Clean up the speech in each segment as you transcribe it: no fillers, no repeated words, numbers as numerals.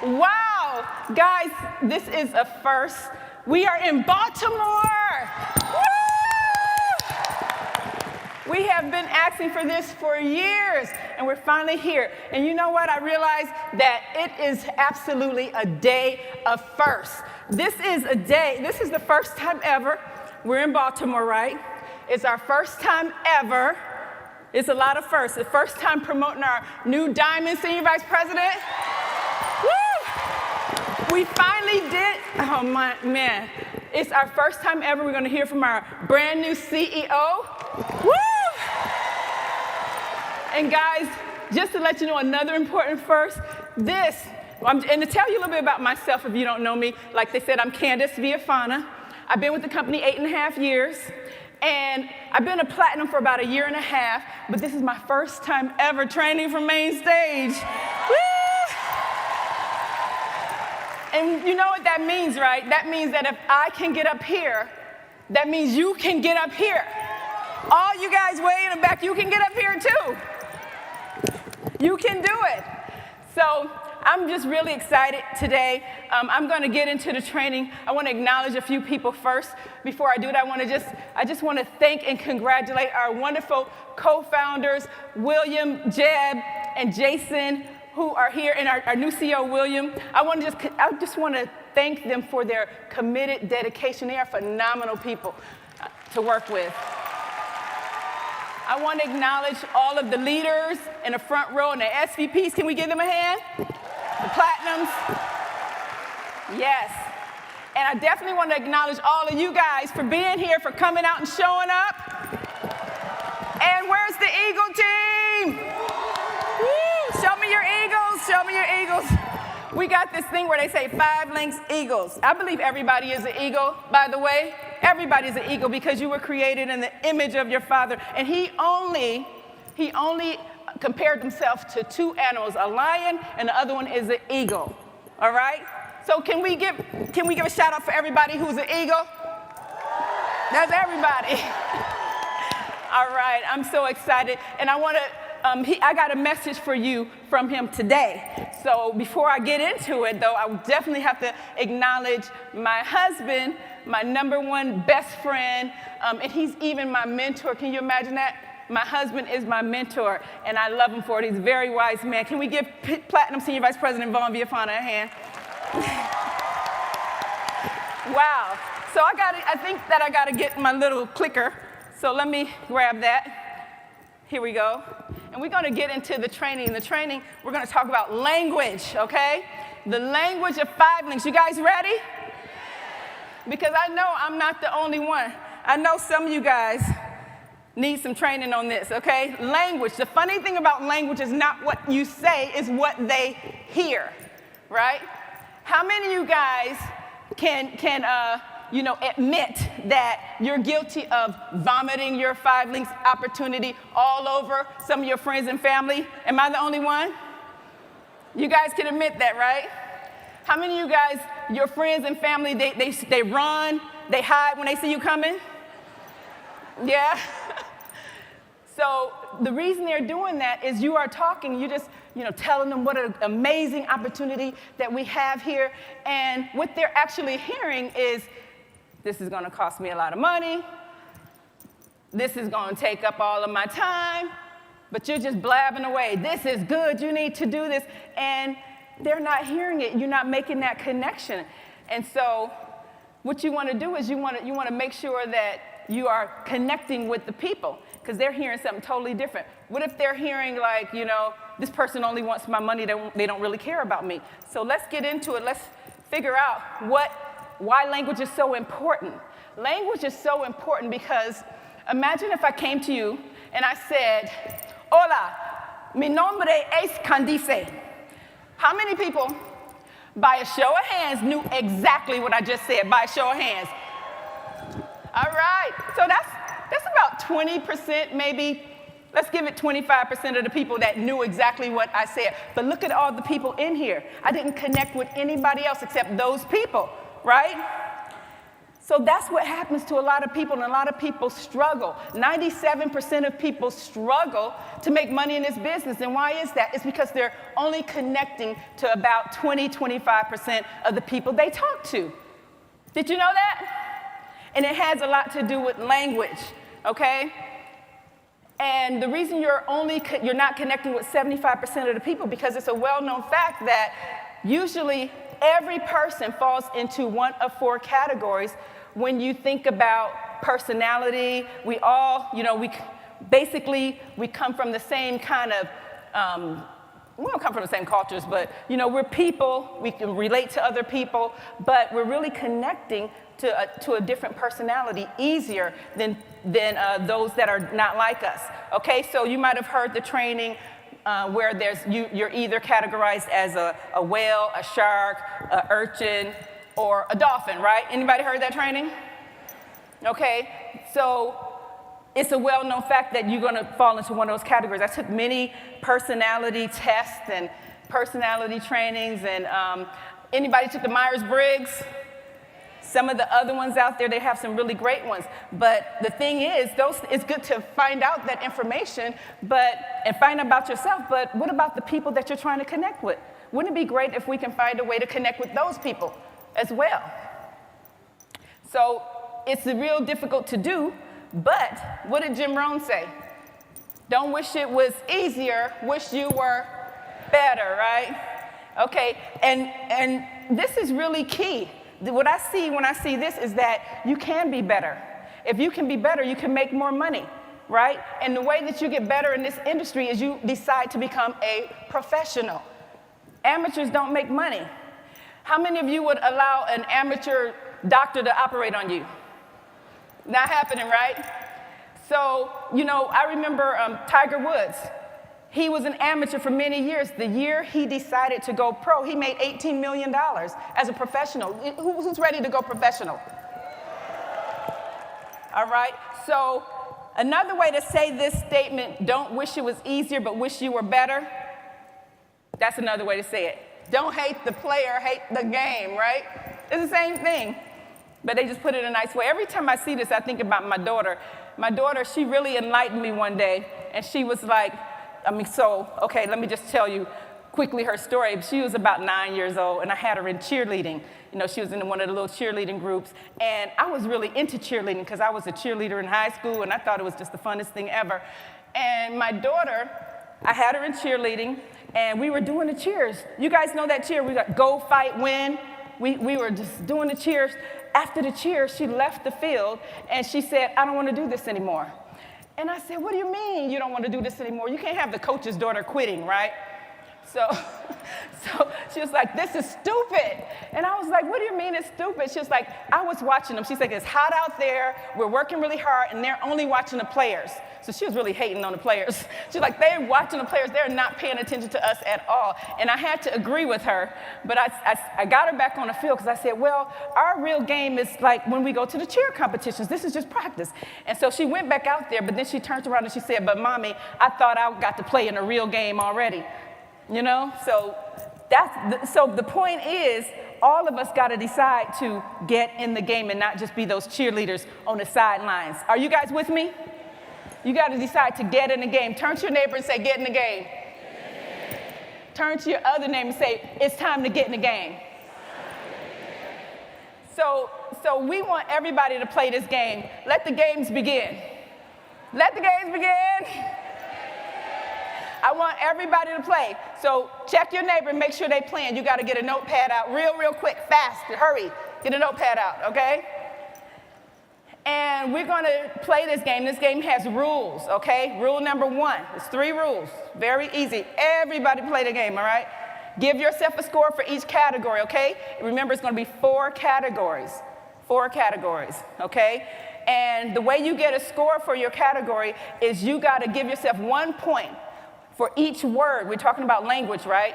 Wow, guys, this is a first. We are in Baltimore. Woo! We have been asking for this for years, and we're finally here. And you know what? I realized that it is absolutely a day of firsts. This is the first time ever. We're in Baltimore, right? It's our first time ever. It's a lot of firsts. The first time promoting our new Diamond Senior Vice President. Woo! We finally did, oh my, man. It's our first time ever. We're going to hear from our brand new CEO. Woo! And guys, just to let you know another important first, and to tell you a little bit about myself if you don't know me, like they said, I'm Candace Viafana. I've been with the company 8.5 years. And I've been a platinum for about 1.5 years, but this is my first time ever training for main stage. Woo! And you know what that means, right? That means that if I can get up here, that means you can get up here. All you guys way in the back, you can get up here too. You can do it. So I'm just really excited today. I'm going to get into the training. I want to acknowledge a few people first. Before I do that, I just want to thank and congratulate our wonderful co-founders, William, Jeb, and Jason, who are here, and our new CEO, William. I just want to thank them for their committed dedication. They are phenomenal people to work with. I want to acknowledge all of the leaders in the front row and the SVPs. Can we give them a hand? The platinums. Yes. And I definitely want to acknowledge all of you guys for being here, for coming out and showing up. And where's the Eagle team? Woo! Show me your Eagles. Show me your Eagles. We got this thing where they say 5 links Eagles. I believe everybody is an eagle, by the way. Everybody is an eagle because you were created in the image of your Father. And he only compared himself to 2 animals, a lion and the other one is an eagle. All right? So can we give a shout out for everybody who's an eagle? That's everybody. All right, I'm so excited. And I got a message for you from him today. So before I get into it, though, I definitely have to acknowledge my husband, my #1 best friend, and he's even my mentor. Can you imagine that? My husband is my mentor, and I love him for it. He's a very wise man. Can we give Platinum Senior Vice President Vaughn Viafana a hand? Wow. So I think that I got to get my little clicker. So let me grab that. Here we go. And we're going to get into the training. In the training, we're going to talk about language, okay? The language of 5 links. You guys ready? Because I know I'm not the only one. I know some of you guys need some training on this, okay? Language. The funny thing about language is not what you say, it's what they hear, right? How many of you guys can admit that you're guilty of vomiting your 5 links opportunity all over some of your friends and family? Am I the only one? You guys can admit that, right? How many of you guys, your friends and family, they run, they hide when they see you coming? Yeah? So the reason they're doing that is you are talking, you just, telling them what an amazing opportunity that we have here. And what they're actually hearing is, this is going to cost me a lot of money. This is going to take up all of my time. But you're just blabbing away. This is good. You need to do this. And they're not hearing it. You're not making that connection. And so what you want to do is you want to make sure that you are connecting with the people because they're hearing something totally different. What if they're hearing like, this person only wants my money. They don't really care about me. So let's get into it. Let's figure out why language is so important. Language is so important because imagine if I came to you and I said, hola, mi nombre es Candice. How many people, by a show of hands, knew exactly what I just said, by a show of hands? All right, so that's about 20%, maybe. Let's give it 25% of the people that knew exactly what I said. But look at all the people in here. I didn't connect with anybody else except those people, right? So that's what happens to a lot of people, and a lot of people struggle. 97% of people struggle to make money in this business. And why is that? It's because they're only connecting to about 20-25% of the people they talk to. Did you know that? And it has a lot to do with language, okay? And the reason you're not connecting with 75% of the people, because it's a well-known fact that usually every person falls into one of 4 categories. When you think about personality, we all, we come from the same kind of, we don't come from the same cultures, but, we're people, we can relate to other people, but we're really connecting to a different personality easier than those that are not like us. Okay, so you might have heard the training where you're either categorized as a whale, a shark, an urchin, or a dolphin, right? Anybody heard that training? Okay, so it's a well-known fact that you're going to fall into one of those categories. I took many personality tests and personality trainings, and anybody took the Myers-Briggs? Some of the other ones out there, they have some really great ones. But the thing is, it's good to find out that information and find out about yourself, but what about the people that you're trying to connect with? Wouldn't it be great if we can find a way to connect with those people as well? So it's real difficult to do, but what did Jim Rohn say? Don't wish it was easier, wish you were better, right? Okay, and this is really key. What I see when I see this is that you can be better. If you can be better, you can make more money, right? And the way that you get better in this industry is you decide to become a professional. Amateurs don't make money. How many of you would allow an amateur doctor to operate on you? Not happening, right? So, I remember Tiger Woods. He was an amateur for many years. The year he decided to go pro, he made $18 million as a professional. Who's ready to go professional? All right, so another way to say this statement, don't wish it was easier, but wish you were better, that's another way to say it. Don't hate the player, hate the game, right? It's the same thing, but they just put it in a nice way. Every time I see this, I think about my daughter. My daughter, she really enlightened me one day, and she was like, okay, let me just tell you quickly her story. She was about 9 years old, and I had her in cheerleading. She was in one of the little cheerleading groups, and I was really into cheerleading because I was a cheerleader in high school, and I thought it was just the funnest thing ever. And my daughter, I had her in cheerleading, and we were doing the cheers. You guys know that cheer? We got go, fight, win. We were just doing the cheers. After the cheers, she left the field, and she said, I don't want to do this anymore. And I said, what do you mean you don't want to do this anymore? You can't have the coach's daughter quitting, right? So she was like, this is stupid. And I was like, what do you mean it's stupid? She was like, I was watching them. She's like, it's hot out there. We're working really hard, and they're only watching the players. So she was really hating on the players. She's like, they're watching the players. They're not paying attention to us at all. And I had to agree with her. But I got her back on the field because I said, well, our real game is like when we go to the cheer competitions. This is just practice. And so she went back out there, but then she turned around and she said, but Mommy, I thought I got to play in a real game already. So the point is, all of us got to decide to get in the game and not just be those cheerleaders on the sidelines. Are you guys with me? You got to decide to get in the game. Turn to your neighbor and say, get in the game. Turn to your other neighbor and say, it's time to get in the game. So we want everybody to play this game. Let the games begin. Let the games begin. I want everybody to play. So check your neighbor and make sure they're playing. You got to get a notepad out real quick, fast, hurry. Get a notepad out, okay? And we're going to play this game. This game has rules, okay? Rule number 1. It's 3 rules. Very easy. Everybody play the game, all right? Give yourself a score for each category, okay? Remember, it's going to be 4 categories. 4 categories, okay? And the way you get a score for your category is you got to give yourself 1 point for each word. We're talking about language, right?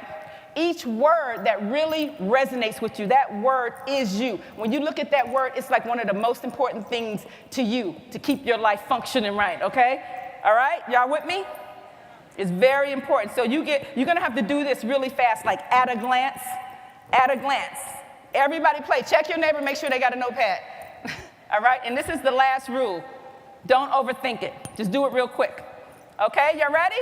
Each word that really resonates with you, that word is you. When you look at that word, it's like one of the most important things to you to keep your life functioning right, okay? All right, y'all with me? It's very important. So you're gonna have to do this really fast, like at a glance, at a glance. Everybody play. Check your neighbor, make sure they got a notepad. All right? And this is the last rule. Don't overthink it. Just do it real quick. Okay, y'all ready?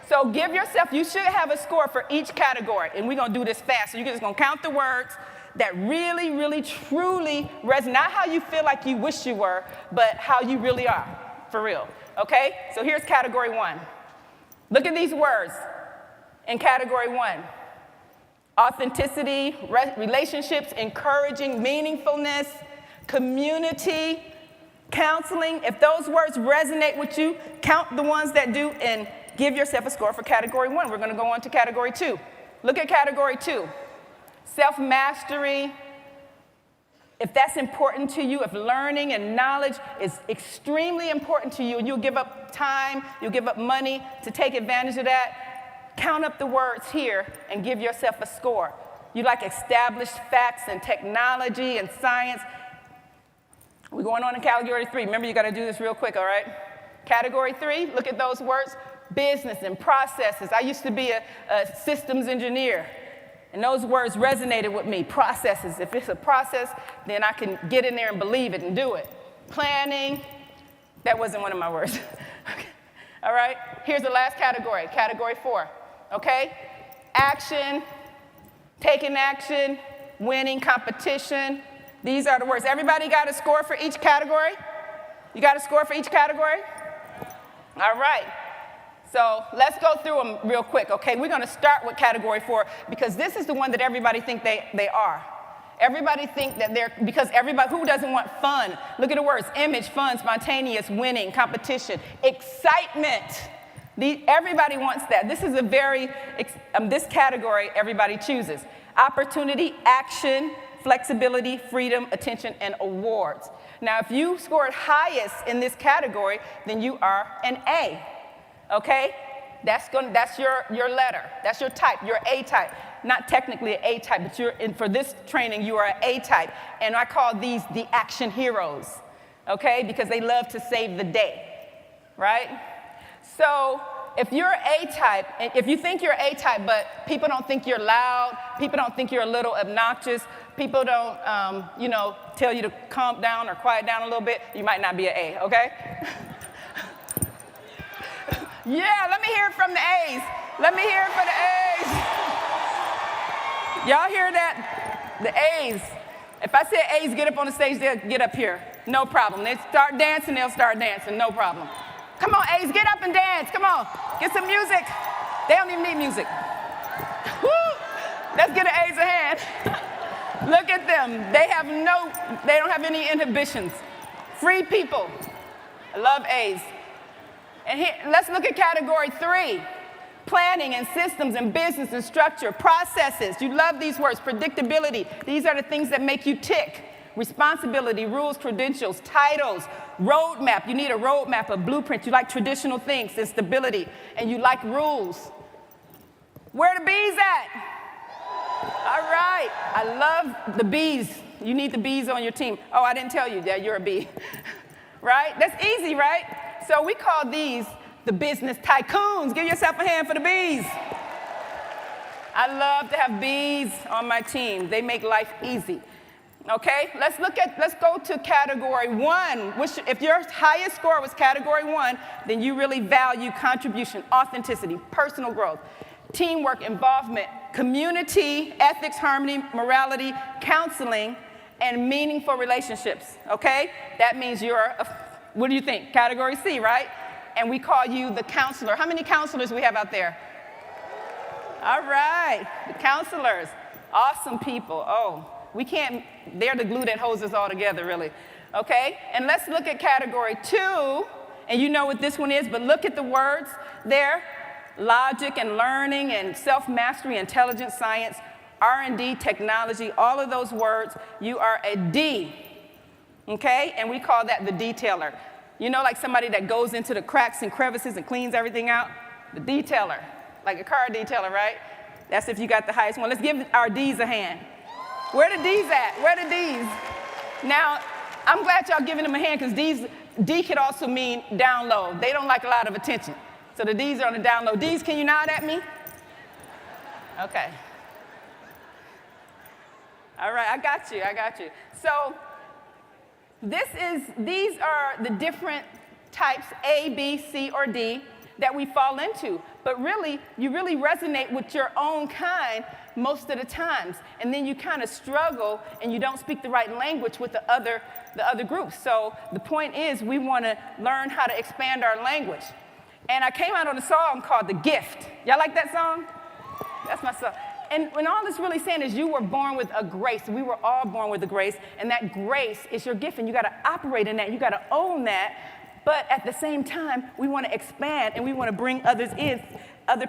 So give yourself, you should have a score for each category. And we're going to do this fast. So you're just going to count the words that really, really, truly resonate. Not how you feel like you wish you were, but how you really are, for real. Okay? So here's category 1. Look at these words in category 1. Authenticity, relationships, encouraging, meaningfulness, community, counseling. If those words resonate with you, count the ones that do and give yourself a score for category 1. We're going to go on to category 2. Look at category 2. Self-mastery. If that's important to you, if learning and knowledge is extremely important to you, and you'll give up time, you'll give up money to take advantage of that, count up the words here and give yourself a score. You like established facts and technology and science. We're going on to category 3. Remember, you got to do this real quick, all right? Category 3, look at those words. Business and processes. I used to be a systems engineer, and those words resonated with me. Processes. If it's a process, then I can get in there and believe it and do it. Planning. That wasn't one of my words. Okay. All right? Here's the last category, category 4. Okay? Action, taking action, winning, competition. These are the words. Everybody got a score for each category? You got a score for each category? All right. So let's go through them real quick, okay? We're going to start with category 4 because this is the one that everybody think they are. Everybody think that they're, because everybody, who doesn't want fun? Look at the words, image, fun, spontaneous, winning, competition, excitement. Everybody wants that. This is a very, this category everybody chooses. Opportunity, action, flexibility, freedom, attention, and awards. Now, if you scored highest in this category, then you are an A, okay? That's your letter. That's your type. You're A type. Not technically an A type, but for this training, you are an A type. And I call these the action heroes, okay? Because they love to save the day, right? So if you're A-type, and if you think you're A-type, but people don't think you're loud, people don't think you're a little obnoxious, people don't, tell you to calm down or quiet down a little bit, you might not be an A, okay? Yeah, let me hear it from the A's. Let me hear it for the A's. Y'all hear that? The A's. If I say A's get up on the stage, they'll get up here. No problem. They start dancing, they'll start dancing. No problem. Come on, A's, get up and dance. Come on. Get some music. They don't even need music. Woo! Let's get the A's a hand. Look at them. They don't have any inhibitions. Free people. I love A's. And here, let's look at category 3. Planning and systems and business and structure, processes. You love these words. Predictability. These are the things that make you tick. Responsibility, rules, credentials, titles, roadmap. You need a roadmap, a blueprint. You like traditional things and stability, and you like rules. Where the B's at? All right. I love the B's. You need the B's on your team. Oh, I didn't tell you that you're a B. Right? That's easy, right? So we call these the business tycoons. Give yourself a hand for the B's. I love to have B's on my team. They make life easy. Okay, let's go to category 1, which if your highest score was category 1, then you really value contribution, authenticity, personal growth, teamwork, involvement, community, ethics, harmony, morality, counseling, and meaningful relationships, okay? That means what do you think? Category C, right? And we call you the counselor. How many counselors we have out there? All right, the counselors, awesome people. Oh. They're the glue that holds us all together, really. Okay? And let's look at category 2, and you know what this one is, but look at the words there. Logic and learning and self-mastery, intelligence, science, R&D, technology, all of those words, you are a D. Okay? And we call that the detailer. You know, like somebody that goes into the cracks and crevices and cleans everything out? The detailer. Like a car detailer, right? That's if you got the highest one. Let's give our D's a hand. Where the D's at? Where the D's? Now, I'm glad y'all giving them a hand because D could also mean down low. They don't like a lot of attention. So the D's are on the down low. D's, can you nod at me? Okay. All right, I got you. So These are the different types, A, B, C, or D, that we fall into. But really, you really resonate with your own kind most of the times. And then you kind of struggle and you don't speak the right language with the other groups. So the point is we want to learn how to expand our language. And I came out on a song called The Gift. Y'all like that song? That's my song. And when all it's really saying is you were born with a grace. We were all born with a grace. And that grace is your gift. And you got to operate in that. You got to own that. But at the same time, we want to expand and we want to bring others in, other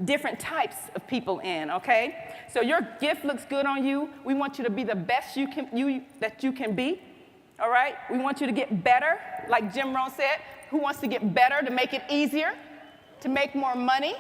different types of people in, okay? So your gift looks good on you. We want you to be the best that you can be, all right? We want you to get better, like Jim Rohn said. Who wants to get better, to make it easier, to make more money,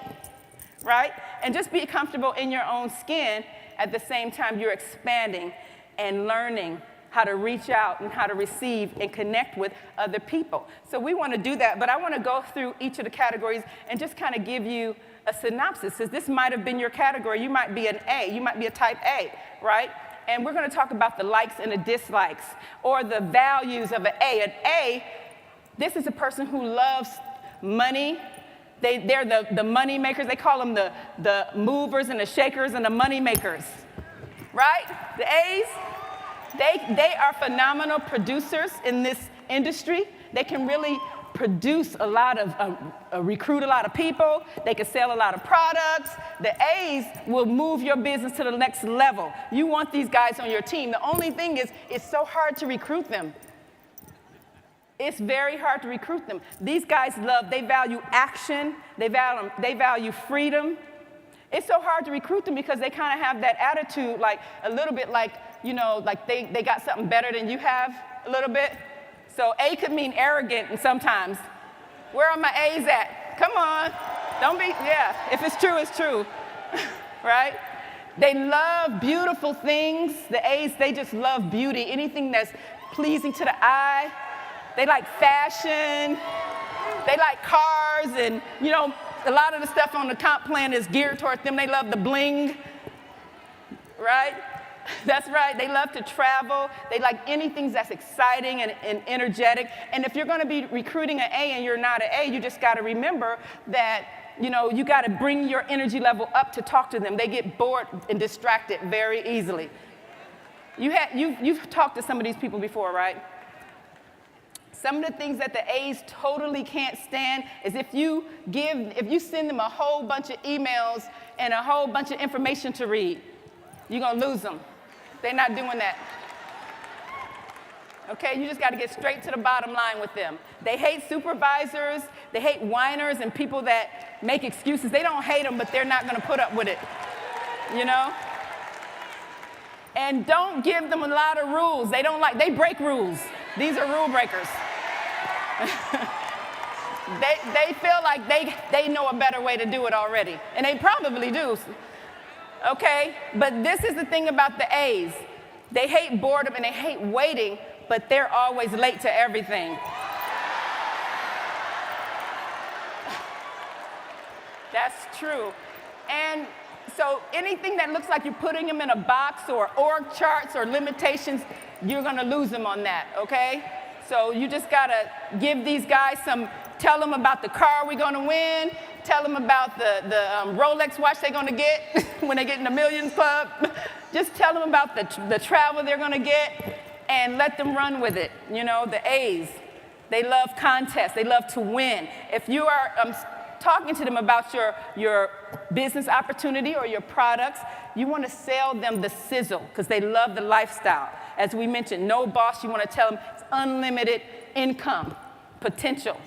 right? And just be comfortable in your own skin. At the same time, you're expanding and learning how to reach out and how to receive and connect with other people. So we want to do that, but I want to go through each of the categories and just kind of give you a synopsis, because this might have been your category. You might be an A, you might be a type A, right? And we're going to talk about the likes and the dislikes, or the values of an A. An A, this is a person who loves money. They're the money makers. They call them the movers and the shakers and the money makers, right? The A's. They are phenomenal producers in this industry. They can really produce a lot of, recruit a lot of people. They can sell a lot of products. The A's will move your business to the next level. You want these guys on your team. The only thing is, it's so hard to recruit them. It's very hard to recruit them. These guys they value action. They value freedom. It's so hard to recruit them because they kind of have that attitude, like a little bit like, you know, like they got something better than you have a little bit. So A could mean arrogant, and sometimes, where are my A's at? Come on. Don't be, yeah, if it's true, it's true, right? They love beautiful things. The A's, they just love beauty, anything that's pleasing to the eye. They like fashion. They like cars, and, you know, a lot of the stuff on the comp plan is geared toward them. They love the bling, right? That's right. They love to travel. They like anything that's exciting and energetic. And if you're going to be recruiting an A and you're not an A, you just got to remember that, you know, you got to bring your energy level up to talk to them. They get bored and distracted very easily. You've talked to some of these people before, right? Some of the things that the A's totally can't stand is if you send them a whole bunch of emails and a whole bunch of information to read, you're going to lose them. They're not doing that. Okay, you just got to get straight to the bottom line with them. They hate supervisors. They hate whiners and people that make excuses. They don't hate them, but they're not going to put up with it, you know? And don't give them a lot of rules. They break rules. These are rule breakers. They feel like they know a better way to do it already, and they probably do. Okay, but this is the thing about the A's. They hate boredom and they hate waiting, but they're always late to everything. That's true. And so anything that looks like you're putting them in a box or org charts or limitations, you're going to lose them on that, okay? So you just got to give these guys tell them about the car we're going to win, tell them about the Rolex watch they're going to get when they get in the Millions Club. Just tell them about the travel they're going to get and let them run with it. You know, the A's, they love contests. They love to win. If you are talking to them about your business opportunity or your products, you want to sell them the sizzle because they love the lifestyle. As we mentioned, no boss, you want to tell them it's unlimited income potential,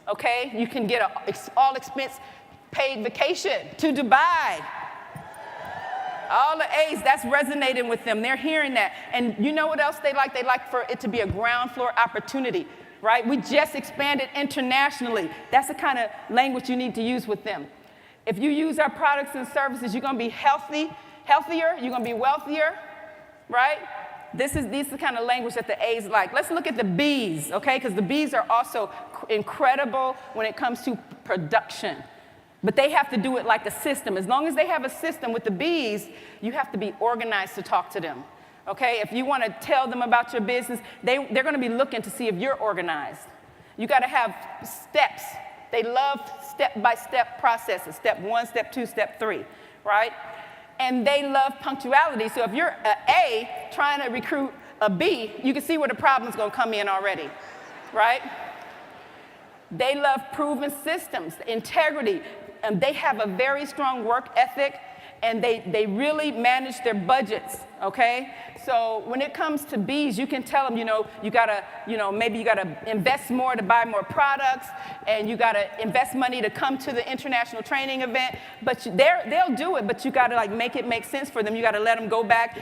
okay? You can get an all-expense paid vacation to Dubai. All the A's, that's resonating with them. They're hearing that. And you know what else they like? They like for it to be a ground floor opportunity, right? We just expanded internationally. That's the kind of language you need to use with them. If you use our products and services, you're going to be healthier, you're going to be wealthier, right? This is the kind of language that the A's like. Let's look at the B's, okay? Because the B's are also incredible when it comes to production. But they have to do it like a system. As long as they have a system with the B's, you have to be organized to talk to them, Okay, if you want to tell them about your business, they're going to be looking to see if you're organized. You got to have steps. They love step-by-step processes, step 1, step 2, step 3, right? And they love punctuality. So if you're an A trying to recruit a B, you can see where the problem's going to come in already, right? They love proven systems, integrity. And they have a very strong work ethic, and they really manage their budgets, okay? So when it comes to Bs, you can tell them, you gotta, maybe you gotta invest more to buy more products, and you gotta invest money to come to the international training event, but they'll do it, but you gotta make it make sense for them. You gotta let them go back,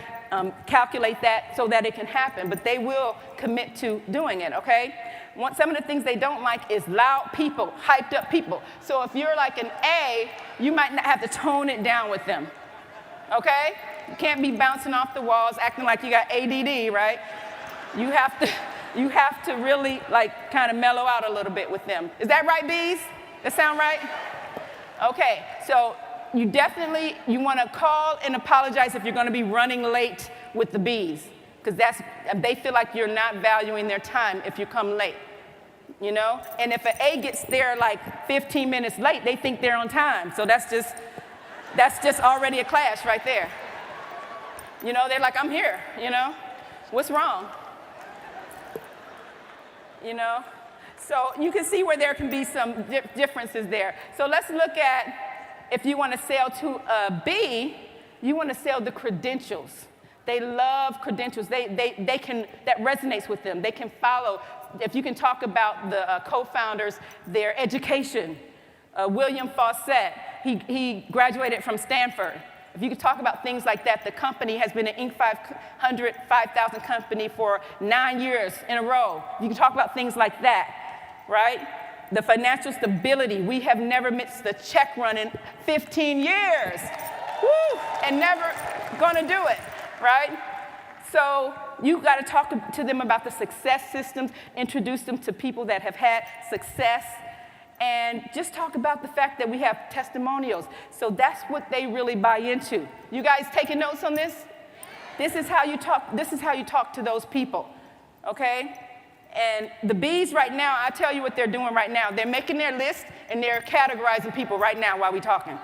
calculate that so that it can happen, but they will commit to doing it, okay? Some of the things they don't like is loud people, hyped up people. So if you're like an A, you might not have to tone it down with them, okay? You can't be bouncing off the walls, acting like you got ADD, right? You have to really kind of mellow out a little bit with them. Is that right, Bees? That sound right? Okay, so you want to call and apologize if you're going to be running late with the Bees, because they feel like you're not valuing their time if you come late. And if an A gets there 15 minutes late, they think they're on time. So that's just already a clash right there. They're like, I'm here, what's wrong? So you can see where there can be some differences there. So let's look at, if you want to sell to a B, you want to sell the credentials. They love credentials. That resonates with them. They can follow. If you can talk about the co-founders, their education. William Fawcett, he graduated from Stanford. If you could talk about things like that, the company has been an Inc. 5,000 company for 9 years in a row. You can talk about things like that, right? The financial stability. We have never missed a check run in 15 years. Woo! And never gonna do it, right? So you got to talk to them about the success systems, introduce them to people that have had success, and just talk about the fact that we have testimonials. So that's what they really buy into. You guys taking notes on this? This is how you talk to those people, okay? And the Bs right now, I tell you what they're doing right now. They're making their list, and they're categorizing people right now while we're talking.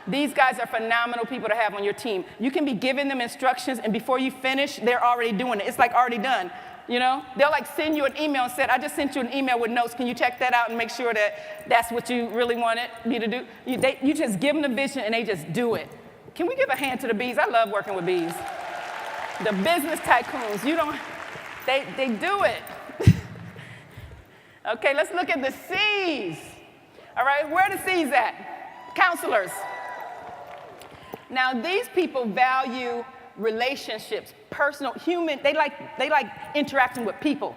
These guys are phenomenal people to have on your team. You can be giving them instructions, and before you finish, they're already doing it. It's already done, They'll send you an email and say, I just sent you an email with notes. Can you check that out and make sure that that's what you really wanted me to do? You just give them the vision, and they just do it. Can we give a hand to the Bs? I love working with Bs. The business tycoons, they do it. Okay, let's look at the Cs. All right, where are the Cs at? Counselors. Now, these people value relationships, personal, human. They like interacting with people,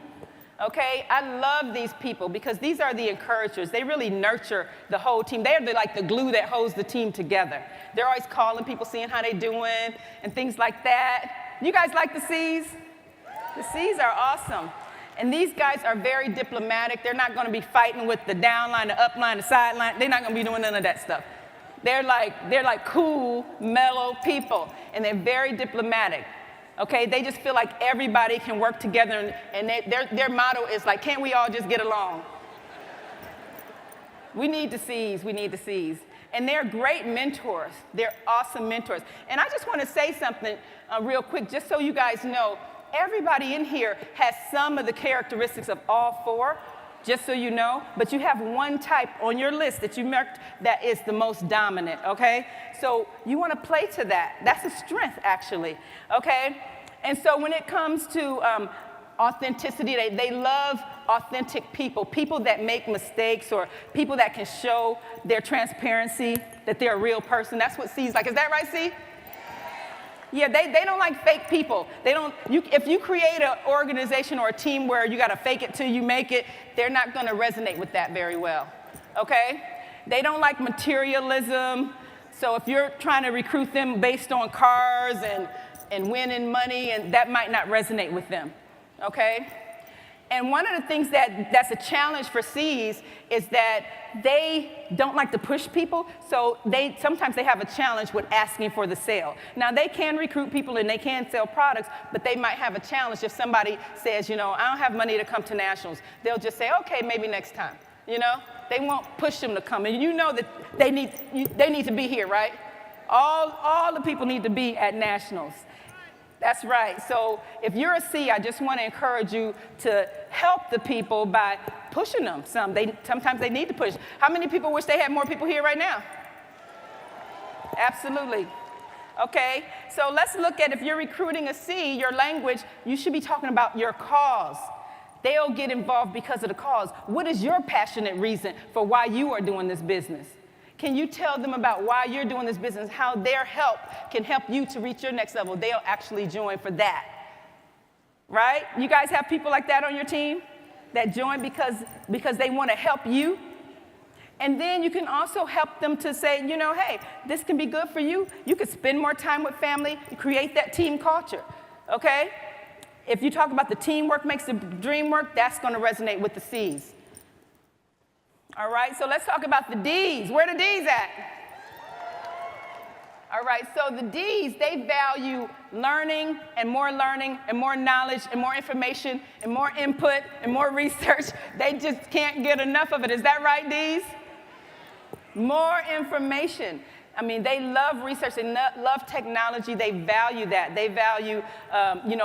okay? I love these people because these are the encouragers. They really nurture the whole team. They're the glue that holds the team together. They're always calling people, seeing how they're doing, and things like that. You guys like the Cs? The Cs are awesome. And these guys are very diplomatic. They're not going to be fighting with the downline, the upline, the sideline. They're not going to be doing none of that stuff. They're like cool, mellow people, and they're very diplomatic. Okay, they just feel like everybody can work together, and their motto is can't we all just get along? We need the Cs. We need the Cs, and they're great mentors. They're awesome mentors. And I just want to say something real quick, just so you guys know. Everybody in here has some of the characteristics of all four. Just so you know, but you have one type on your list that you marked that is the most dominant, okay? So you want to play to that. That's a strength, actually, okay? And so when it comes to authenticity, they love authentic people that make mistakes, or people that can show their transparency, that they're a real person. That's what C's like. Is that right, C? Yeah, they don't like fake people. If you create an organization or a team where you got to fake it till you make it, they're not going to resonate with that very well, okay? They don't like materialism. So if you're trying to recruit them based on cars and winning money, and that might not resonate with them, okay? And one of the things that's a challenge for C's is that they don't like to push people, so sometimes they have a challenge with asking for the sale. Now, they can recruit people and they can sell products, but they might have a challenge if somebody says, I don't have money to come to nationals. They'll just say, okay, maybe next time, They won't push them to come, and that they need to be here, right? All the people need to be at nationals. That's right. So if you're a C, I just want to encourage you to help the people by pushing them some. Sometimes they need to push. How many people wish they had more people here right now? Absolutely. Okay, so let's look at, if you're recruiting a C, your language, you should be talking about your cause. They'll get involved because of the cause. What is your passionate reason for why you are doing this business? Can you tell them about why you're doing this business, how their help can help you to reach your next level? They'll actually join for that, right? You guys have people like that on your team that join because they want to help you? And then you can also help them to say, hey, this can be good for you. You could spend more time with family, create that team culture, okay? If you talk about the teamwork makes the dream work, that's going to resonate with the C's. All right, so let's talk about the D's. Where are the D's at? All right, so the D's, they value learning and more knowledge and more information and more input and more research. They just can't get enough of it. Is that right, D's? More information. I mean, they love research, they love technology, they value that. They value,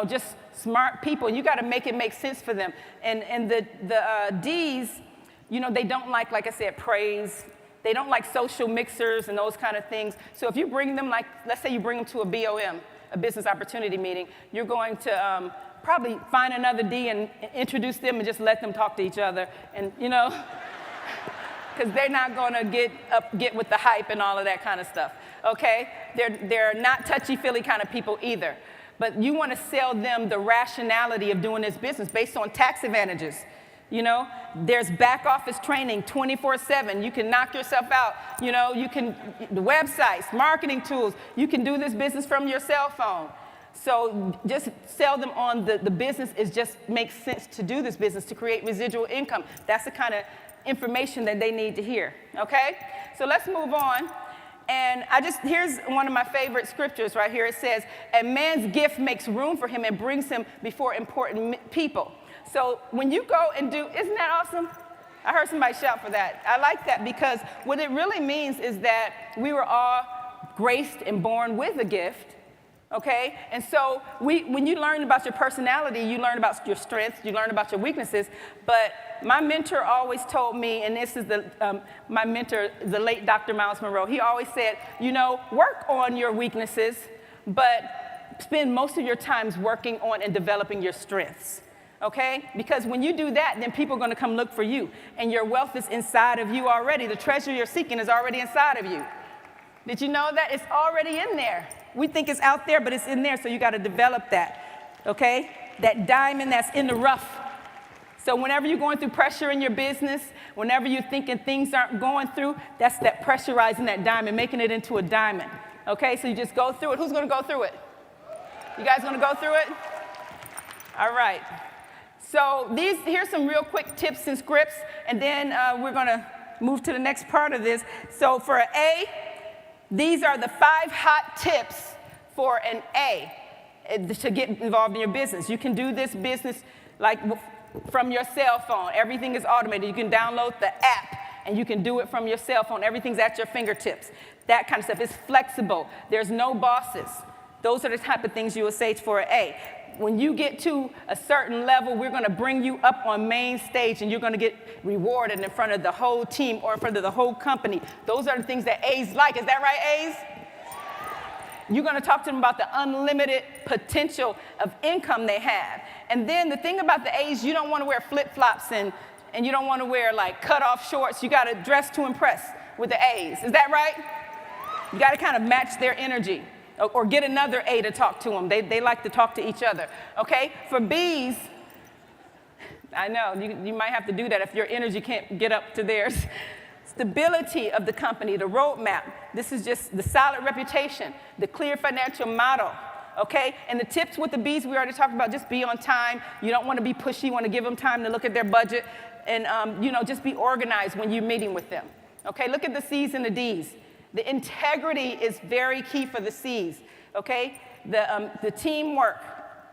just smart people. You got to make it make sense for them. And the D's, they don't like I said, praise. They don't like social mixers and those kind of things. So if you bring them, let's say you bring them to a BOM, a business opportunity meeting, you're going to probably find another D and introduce them and just let them talk to each other. And, because they're not going to get with the hype and all of that kind of stuff, okay? They're not touchy-feely kind of people either. But you want to sell them the rationality of doing this business based on tax advantages. There's back office training 24/7. You can knock yourself out. The websites, marketing tools. You can do this business from your cell phone. So just sell them on the business. It just makes sense to do this business to create residual income. That's the kind of information that they need to hear, okay? So let's move on. And here's one of my favorite scriptures right here. It says, a man's gift makes room for him and brings him before important people. So when you go and isn't that awesome? I heard somebody shout for that. I like that because what it really means is that we were all graced and born with a gift, okay? And so when you learn about your personality, you learn about your strengths, you learn about your weaknesses. But my mentor always told me, and this is my mentor, the late Dr. Miles Monroe, he always said, work on your weaknesses, but spend most of your times working on and developing your strengths. Okay? Because when you do that, then people are going to come look for you. And your wealth is inside of you already. The treasure you're seeking is already inside of you. Did you know that? It's already in there. We think it's out there, but it's in there, so you got to develop that. Okay? That diamond that's in the rough. So whenever you're going through pressure in your business, whenever you're thinking things aren't going through, that's that pressurizing that diamond, making it into a diamond. Okay? So you just go through it. Who's going to go through it? You guys going to go through it? All right. So here's some real quick tips and scripts, and then we're going to move to the next part of this. So for an A, these are the 5 hot tips for an A to get involved in your business. You can do this business from your cell phone. Everything is automated. You can download the app, and you can do it from your cell phone. Everything's at your fingertips. That kind of stuff. It's flexible. There's no bosses. Those are the type of things you would say for an A. When you get to a certain level, we're going to bring you up on main stage, and you're going to get rewarded in front of the whole team or in front of the whole company. Those are the things that A's like. Is that right, A's? You're going to talk to them about the unlimited potential of income they have. And then the thing about the A's, you don't want to wear flip-flops and you don't want to wear cut-off shorts. You got to dress to impress with the A's. Is that right? You got to kind of match their energy. Or get another A to talk to them. They like to talk to each other, okay? For B's, I know, you might have to do that if your energy can't get up to theirs. Stability of the company, the roadmap. This is just the solid reputation, the clear financial model, okay? And the tips with the B's we already talked about, just be on time. You don't want to be pushy. You want to give them time to look at their budget. And, just be organized when you're meeting with them, okay? Look at the C's and the D's. The integrity is very key for the C's, okay? The teamwork,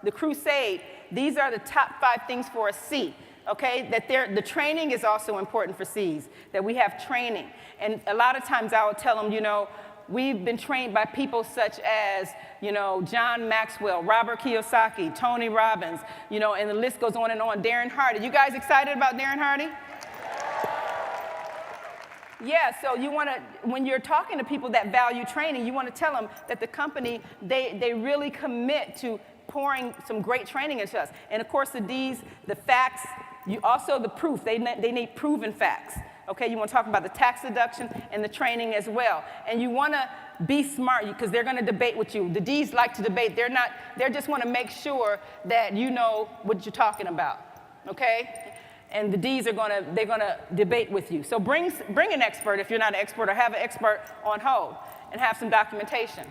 the crusade, these are the top 5 things for a C, okay? The training is also important for C's, that we have training. And a lot of times I will tell them, we've been trained by people such as, John Maxwell, Robert Kiyosaki, Tony Robbins, and the list goes on and on. Darren Hardy. You guys excited about Darren Hardy? Yeah, so you want to, when you're talking to people that value training, you want to tell them that the company, they really commit to pouring some great training into us. And of course, the D's, the facts, also the proof. They need proven facts. Okay, you want to talk about the tax deduction and the training as well. And you want to be smart because they're going to debate with you. The D's like to debate. They just want to make sure that you know what you're talking about. Okay? And the D's they're gonna debate with you. So bring an expert if you're not an expert, or have an expert on hold and have some documentation.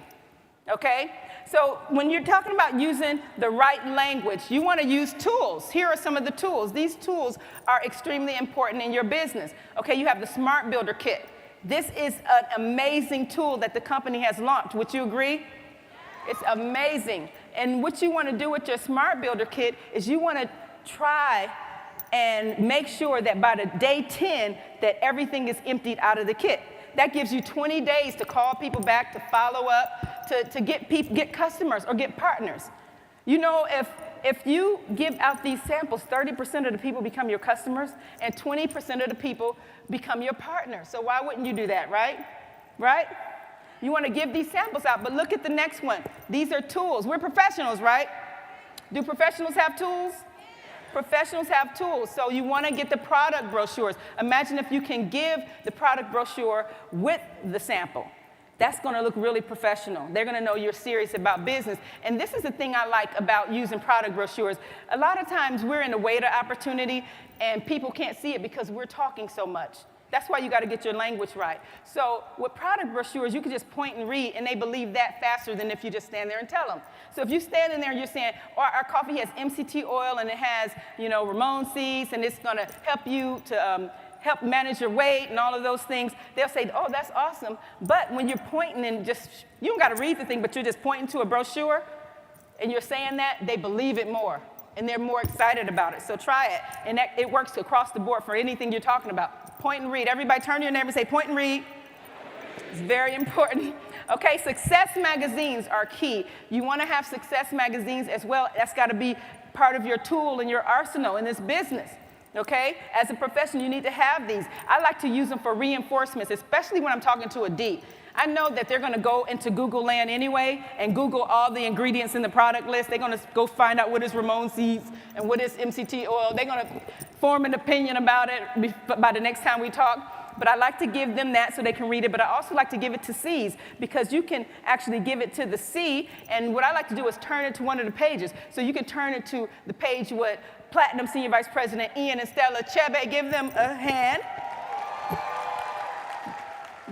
Okay? So when you're talking about using the right language, you want to use tools. Here are some of the tools. These tools are extremely important in your business. Okay, you have the Smart Builder Kit. This is an amazing tool that the company has launched. Would you agree? It's amazing. And what you want to do with your Smart Builder Kit is you want to try and make sure that by the day 10 that everything is emptied out of the kit. That gives you 20 days to call people back, to follow up, to get customers or get partners. If you give out these samples, 30% of the people become your customers and 20% of the people become your partners. So why wouldn't you do that, right? Right? You want to give these samples out, but look at the next one. These are tools. We're professionals, right? Do professionals have tools? Professionals have tools, so you want to get the product brochures. Imagine if you can give the product brochure with the sample. That's going to look really professional. They're going to know you're serious about business. And this is the thing I like about using product brochures. A lot of times we're in a waiter opportunity and people can't see it because we're talking so much. That's why you got to get your language right. So with product brochures, you can just point and read, and they believe that faster than if you just stand there and tell them. So if you stand in there and you're saying, our coffee has MCT oil, and it has, Ramon seeds, and it's going to help you to help manage your weight and all of those things, they'll say, oh, that's awesome. But when you're pointing and you don't got to read the thing, but you're just pointing to a brochure, and you're saying that, they believe it more, and they're more excited about it. So try it, and it works across the board for anything you're talking about. Point and read. Everybody turn to your neighbor and say, point and read. It's very important. Okay, success magazines are key. You want to have success magazines as well. That's got to be part of your tool in your arsenal in this business. Okay? As a professional, you need to have these. I like to use them for reinforcements, especially when I'm talking to a D. I know that they're going to go into Google land anyway and Google all the ingredients in the product list. They're going to go find out what is Ramon seeds and what is MCT oil. They're going to form an opinion about it by the next time we talk. But I like to give them that so they can read it. But I also like to give it to C's because you can actually give it to the C. And what I like to do is turn it to one of the pages. So you can turn it to the page with Platinum Senior Vice President Ian and Stella Chebe. Give them a hand.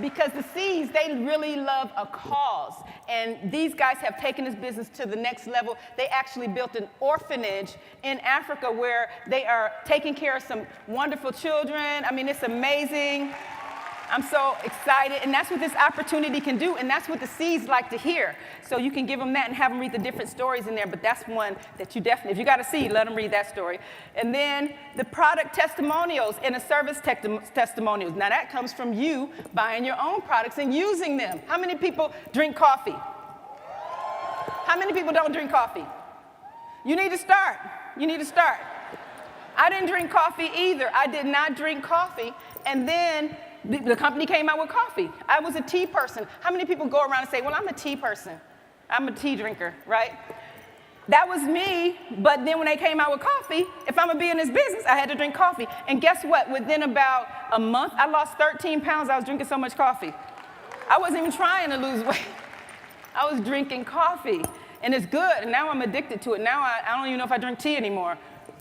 Because the C's, they really love a cause. And these guys have taken this business to the next level. They actually built an orphanage in Africa where they are taking care of some wonderful children. I mean, it's amazing. I'm so excited. And that's what this opportunity can do. And that's what the C's like to hear. So you can give them that and have them read the different stories in there. But that's one that you definitely, if you got a C, let them read that story. And then the product testimonials and the service testimonials. Now that comes from you buying your own products and using them. How many people drink coffee? How many people don't drink coffee? You need to start. You need to start. I didn't drink coffee either. I did not drink coffee. And then the company came out with coffee. I was a tea person. How many people go around and say, well, I'm a tea person. I'm a tea drinker, right? That was me, but then when they came out with coffee, if I'm gonna be in this business, I had to drink coffee. And guess what? Within about a month, I lost 13 pounds. I was drinking so much coffee. I wasn't even trying to lose weight. I was drinking coffee, and it's good, and now I'm addicted to it. Now I don't even know if I drink tea anymore,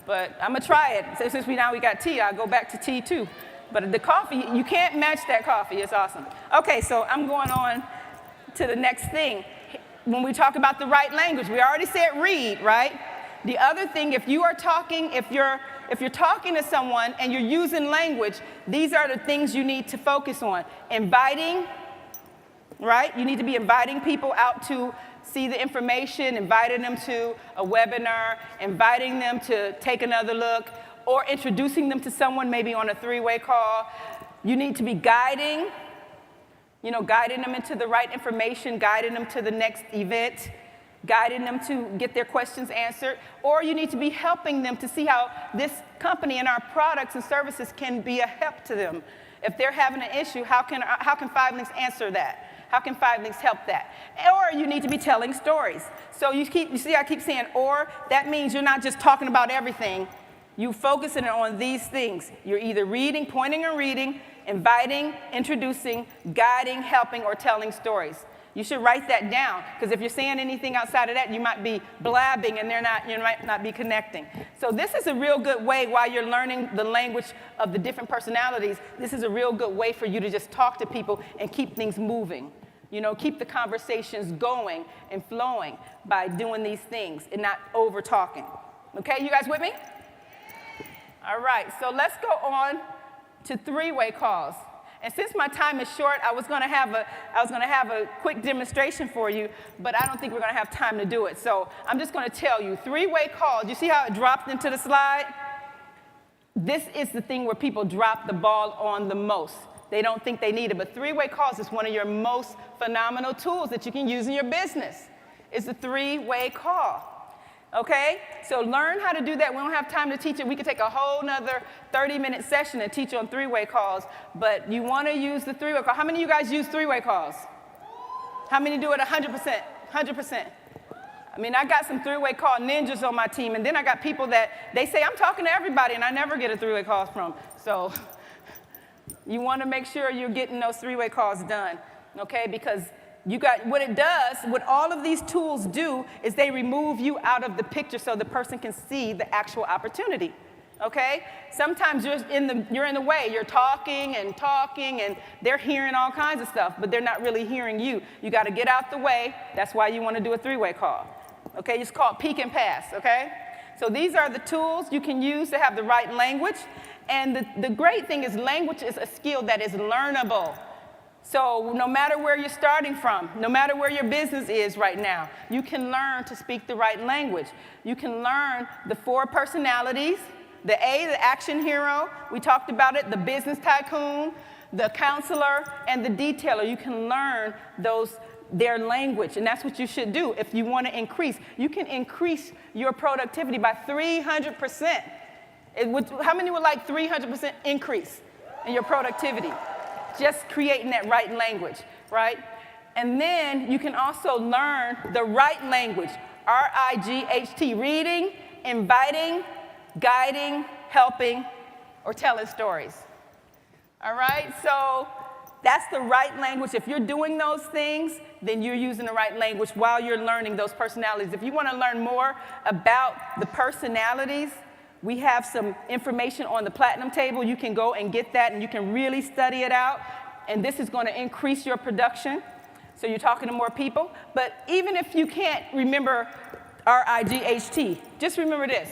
but I'm gonna try it. So since we got tea, I'll go back to tea too. But the coffee, you can't match that coffee. It's awesome. Okay, so I'm going on to the next thing. when we talk about the right language, we already said read, right? The other thing, if you're talking to someone and you're using language, these are the things you need to focus on. Inviting, right? You need to be inviting people out to see the information, inviting them to a webinar, inviting them to take another look, or introducing them to someone maybe on a three-way call. You need to be guiding them into the right information, guiding them to the next event, guiding them to get their questions answered, or you need to be helping them to see how this company and our products and services can be a help to them. If they're having an issue, how can 5 Links answer that? How can 5 Links help that? Or you need to be telling stories. So you see I keep saying or, that means you're not just talking about everything. You focusing on these things. You're either reading, pointing and reading, inviting, introducing, guiding, helping, or telling stories. You should write that down, because if you're saying anything outside of that, you might be blabbing and you might not be connecting. So this is a real good way, while you're learning the language of the different personalities, this is a real good way for you to just talk to people and keep things moving. Keep the conversations going and flowing by doing these things and not over talking. Okay, you guys with me? All right, so let's go on to three-way calls. And since my time is short, I was going to have a quick demonstration for you, but I don't think we're going to have time to do it. So I'm just going to tell you, three-way calls. You see how it dropped into the slide? This is the thing where people drop the ball on the most. They don't think they need it, but three-way calls is one of your most phenomenal tools that you can use in your business. It's a three-way call. Okay? So learn how to do that. We don't have time to teach it. We could take a whole nother 30-minute session and teach you on three-way calls, but you want to use the three-way call. How many of you guys use three-way calls? How many do it 100%? 100%. I mean, I got some three-way call ninjas on my team, and then I got people that they say, I'm talking to everybody, and I never get a three-way call from. So you want to make sure you're getting those three-way calls done, okay? Because what all of these tools do is they remove you out of the picture so the person can see the actual opportunity, okay? Sometimes you're in the way. You're talking, and they're hearing all kinds of stuff, but they're not really hearing you. You got to get out the way. That's why you want to do a three-way call, okay? It's called peek and pass, okay? So these are the tools you can use to have the right language, and the great thing is language is a skill that is learnable. So no matter where you're starting from, no matter where your business is right now, you can learn to speak the right language. You can learn the 4 personalities, the A, the action hero, we talked about it, the business tycoon, the counselor, and the detailer. You can learn their language, and that's what you should do if you want to increase. You can increase your productivity by 300%. How many would like 300% increase in your productivity? Just creating that right language, right? And then you can also learn the right language, R-I-G-H-T, reading, inviting, guiding, helping, or telling stories. All right, so that's the right language. If you're doing those things, then you're using the right language while you're learning those personalities. If you want to learn more about the personalities, we have some information on the Platinum table. You can go and get that, and you can really study it out. And this is going to increase your production, so you're talking to more people. But even if you can't remember R-I-G-H-T, just remember this,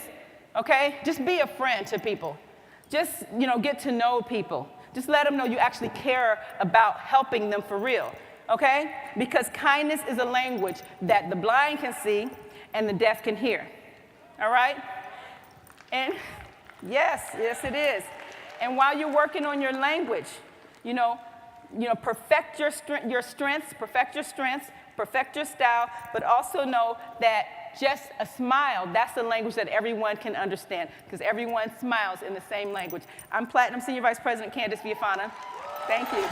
okay? Just be a friend to people. Just, get to know people. Just let them know you actually care about helping them for real, okay? Because kindness is a language that the blind can see and the deaf can hear, all right? And yes, it is. And while you're working on your language, perfect your strengths, perfect your style, but also know that just a smile, that's the language that everyone can understand, because everyone smiles in the same language. I'm Platinum Senior Vice President Candace Viafana. Thank you.